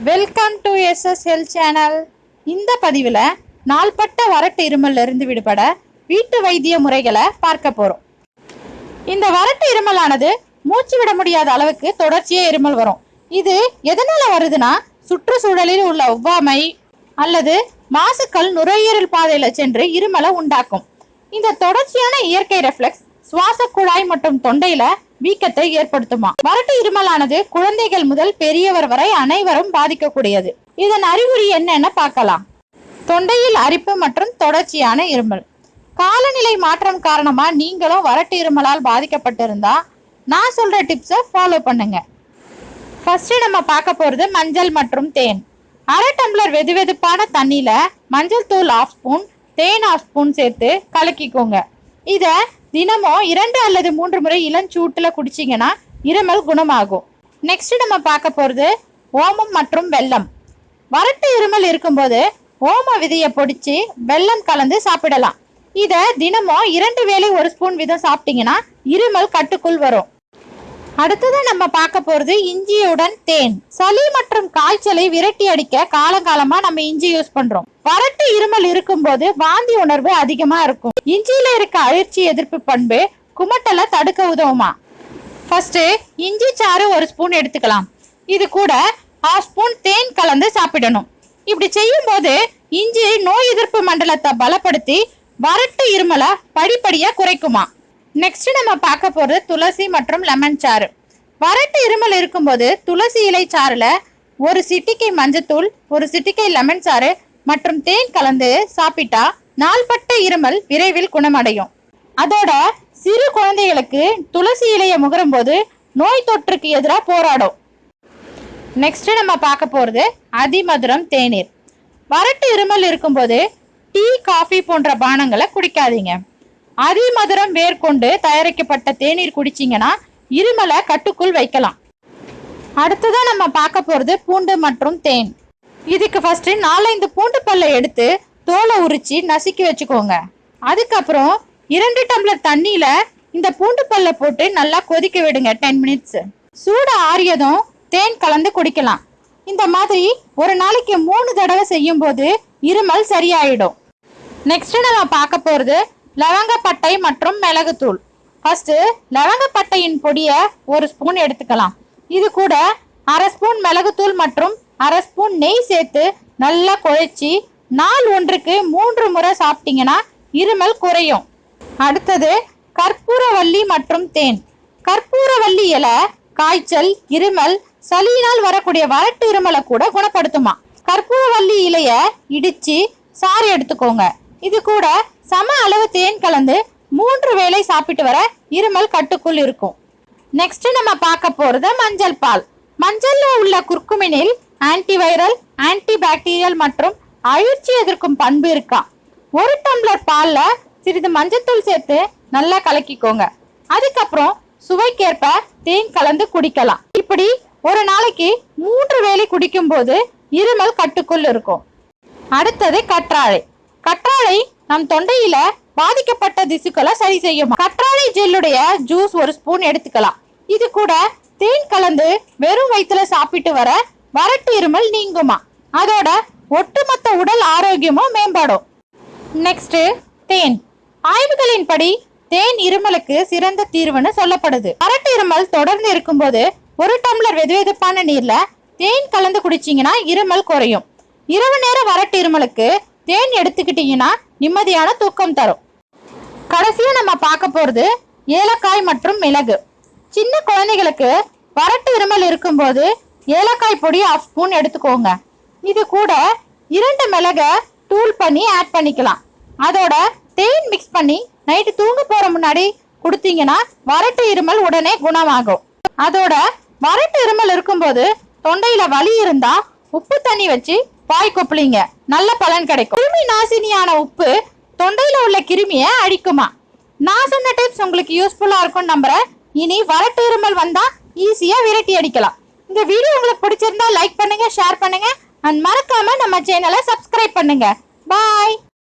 Welcome to SS health channel. இந்த பதிவில் நாள்பட்ட வறட்டு இருமல்ல இருந்து விடுபட வீட்டு வைத்திய முறைகளை பார்க்க போறோம். இந்த வறட்டு இருமலானது மூச்சு விட முடியாத அளவுக்கு தொடர்ச்சியா இருமல் வரும். இது எதனால வருதுன்னா, சுற்றுச்சூழலில் உள்ள ஒவ்வாமை அல்லது மாசுக்கள் நுரையீரல் பாதையில சென்று இருமலை உண்டாக்கும். இந்த தொடர்ச்சியான இயற்கை ரெஃப்ளெக்ஸ் சுவாச குழாய் மற்றும் தொண்டையில வீக்கத்தை ஏற்படுத்துமா. வறட்டு இருமலானது குழந்தைகள் முதல் பெரியவர் வரை அனைவரும் பாதிக்கக்கூடியது. இதன் அறிகுறி என்னன்னு பார்க்கலாம். தொண்டையில் அரிப்பு மற்றும் தொடர்ச்சியான இருமல். காலநிலை மாற்றம் காரணமா நீங்களும் வறட்டு இருமலால் பாதிக்கப்பட்டிருந்தா நான் சொல்ற டிப்ஸை ஃபாலோ பண்ணுங்க. ஃபர்ஸ்ட் நம்ம பார்க்க போறது மஞ்சள் மற்றும் தேன். அரை டம்ளர் வெதுவெதுப்பான தண்ணியில மஞ்சள் தூள் 1/2 ஸ்பூன், தேன் 1/2 ஸ்பூன் சேர்த்து கலக்கிக்கோங்க. இத தினமும் 2 அல்லது 3 முறை இளஞ்சூட்டுல குடிச்சிங்கன்னா இருமல் குணமாகும். நெக்ஸ்ட் நம்ம பார்க்க போறது ஓமம் மற்றும் வெல்லம். வறட்டு இருமல் இருக்கும்போது ஓம விதையை பொடிச்சு வெல்லம் கலந்து சாப்பிடலாம். இத தினமும் 2 வேளை 1 ஸ்பூன் வீதம் சாப்பிட்டீங்கன்னா இருமல் கட்டுக்குள் வரும். அடுத்தது நம்ம பார்க்க போறது இஞ்சியுடன் தேன். சளி மற்றும் காய்ச்சலை விரட்டி அடிக்க காலங்காலமா நம்ம இஞ்சி யூஸ் பண்றோம். வறட்டு இருமல் இருக்கும்போது வாந்தி உணர்வு அதிகமா இருக்கும். இஞ்சியில இருக்க அழற்சி எதிர்ப்பு பண்பு குமட்டலை தடுக்க உதவுமா. ஃபர்ஸ்ட் இஞ்சி சாறு 1 ஸ்பூன் எடுத்துக்கலாம். இது கூட 1/2 ஸ்பூன் தேன் கலந்து சாப்பிடணும். இப்படி செய்யும் போது இஞ்சி நோய் எதிர்ப்பு மண்டலத்தை பலப்படுத்தி வறட்டு இருமலை படிப்படியா குறைக்குமா. நெக்ஸ்ட் நம்ம பார்க்க போறது துளசி மற்றும் லெமன் சாறு. வறட்டு இருமல் இருக்கும்போது துளசி இலை சாறுல 1 சிட்டிகை மஞ்சத்தூள், 1 சிட்டிகை லெமன் சாறு மற்றும் தேன் கலந்து சாப்பிட்டா நாள்பட்ட இருமல் விரைவில் குணமடையும். அதோட சிறு குழந்தைகளுக்கு துளசி இலையை முகரும் போது நோய் தொற்றுக்கு எதிராக போராடும். நெக்ஸ்ட் நம்ம பார்க்க போறது அதிமதுரம் தேநீர். வறட்டு இருமல் இருக்கும்போது டீ, காஃபி போன்ற பானங்களை குடிக்காதீங்க. அதிமதுரம் வேர்கொண்டு தயாரிக்கப்பட்ட தேநீர் குடிச்சிங்கன்னா இருமலை கட்டுக்குள் வைக்கலாம். அடுத்ததான் நம்ம பார்க்க போறது பூண்டு மற்றும் தேன். இதுக்கு ஃபர்ஸ்ட் 4-5 பூண்டு பல்லை எடுத்து தோலை உரிச்சு நசுக்கி வச்சுக்கோங்க. அதுக்கப்புறம் 2 டம்ளர் தண்ணியில இந்த பூண்டு பல்லை போட்டு நல்லா கொதிக்க விடுங்க 10 மினிட்ஸ். சூடு ஆறியதும் தேன் கலந்து குடிக்கலாம். இந்த மாதிரி ஒரு நாளைக்கு 3 தடவை செய்யும் போது இருமல் சரியாயிடும். நெக்ஸ்ட் நம்ம பார்க்க போறது லவங்கப்பட்டை மற்றும் மிளகுத்தூள். ஃபர்ஸ்ட் லவங்கப்பட்டையின் பொடியை 1 ஸ்பூன் எடுத்துக்கலாம். இது கூட 1/2 ஸ்பூன் மிளகுத்தூள் மற்றும் 1/2 ஸ்பூன் நெய் சேர்த்து நல்லா குழைச்சி நாள் ஒன்றுக்கு 3 முறை சாப்பிட்டீங்கன்னா இருமல் குறையும். அடுத்தது கற்பூரவள்ளி மற்றும் தேன். கற்பூரவள்ளி இலை காய்ச்சல், இருமல், சளியினால் வரக்கூடிய வறட்டு இருமலை கூட குணப்படுத்துமா. கற்பூரவள்ளி இலைய இடிச்சு சாறு எடுத்துக்கோங்க. இது கூட சம அளவு தேன் கலந்து 3 வேளை சாப்பிட்டு வர இருமல் கட்டுக்குள் இருக்கும். நெக்ஸ்ட் நம்ம பார்க்க போறது மஞ்சள் பால். மஞ்சள்ல உள்ள குர்குமினில் ஆன்டிவைரல், ஆன்டிபாக்டீரியல் மற்றும் அழற்சி எதிர்க்கும் பண்பு இருக்கா. 1 டம்ளர் பால்ல சிறிது மஞ்சத்தூள் சேர்த்து நல்லா கலக்கிக்கோங்க. அதுக்கப்புறம் சுவைக்கேற்ப தேன் கலந்து குடிக்கலாம். இப்படி ஒரு நாளைக்கு 3 வேளை குடிக்கும் போது இருமல் கட்டுக்குள் இருக்கும். அடுத்தது கற்றாழை. கற்றாழை நம் தொண்டையில பாதிக்கப்பட்ட திசுக்களை சரி செய்யும். கற்றாழை ஜெல்லுடைய ஜூஸ் 1 ஸ்பூன் எடுத்துக்கலாம். இது கூட தேன் கலந்து வெறும் வயிற்றுல சாப்பிட்டு வர வறட்டு இருமல் நீங்குமா. அதோட ஒட்டுமொத்த உடல் ஆரோக்கியமும் மேம்படும். நெக்ஸ்ட் தேன். ஆய்வுகளின்படி தேன் இருமலுக்கு சிறந்த தீர்வுன்னு சொல்லப்படுது. வறட்டு இருமல் தொடர்ந்து இருக்கும்போது 1 டம்ளர் வெதுவெதுப்பான நீர்ல தேன் கலந்து குடிச்சிங்கன்னா இருமல் குறையும். இரவு நேர வறட்டு இருமலுக்கு தேன் எடுத்துக்கிட்டீங்கன்னா நிம்மதியான தூக்கம் தரும். கடைசியா நம்ம பார்க்க போறது ஏலக்காய் மற்றும் மிளகு. சின்ன குழந்தைகளுக்கு வறட்டு இருமல் இருக்கும்போது ஏலக்காய் பொடி 1/2 ஸ்பூன் எடுத்துக்கோங்க. இது கூட 2 மிளகை தூள் பண்ணி ஆட் பண்ணிக்கலாம். அதோட தேன் மிக்ஸ் பண்ணி நைட்டு தூங்க போற முன்னாடி கொடுத்தீங்கன்னா வறட்டு இருமல் உடனே குணமாகும். அதோட வறட்டு இருமல் இருக்கும்போது தொண்டையில வலி இருந்தா உப்பு தண்ணி வச்சு வாய் கொப்பளிங்க, நல்ல பலன் கிடைக்கும். கிருமி நாசினியான உப்பு தொண்டையில உள்ள கிருமியை அழிக்குமா. நான் சொன்ன டிப்ஸ் உங்களுக்கு யூஸ்ஃபுல்லா இருக்கும் நம்புறேன். இனி வறட்டு இருமல் வந்தா ஈஸியா விரட்டி அடிக்கலாம். இந்த வீடியோ உங்களுக்கு பிடிச்சிருந்தா லைக் பண்ணுங்க, ஷேர் பண்ணுங்க அண்ட் மறக்காம நம்ம சேனலை சப்ஸ்கிரைப் பண்ணுங்க. பாய்.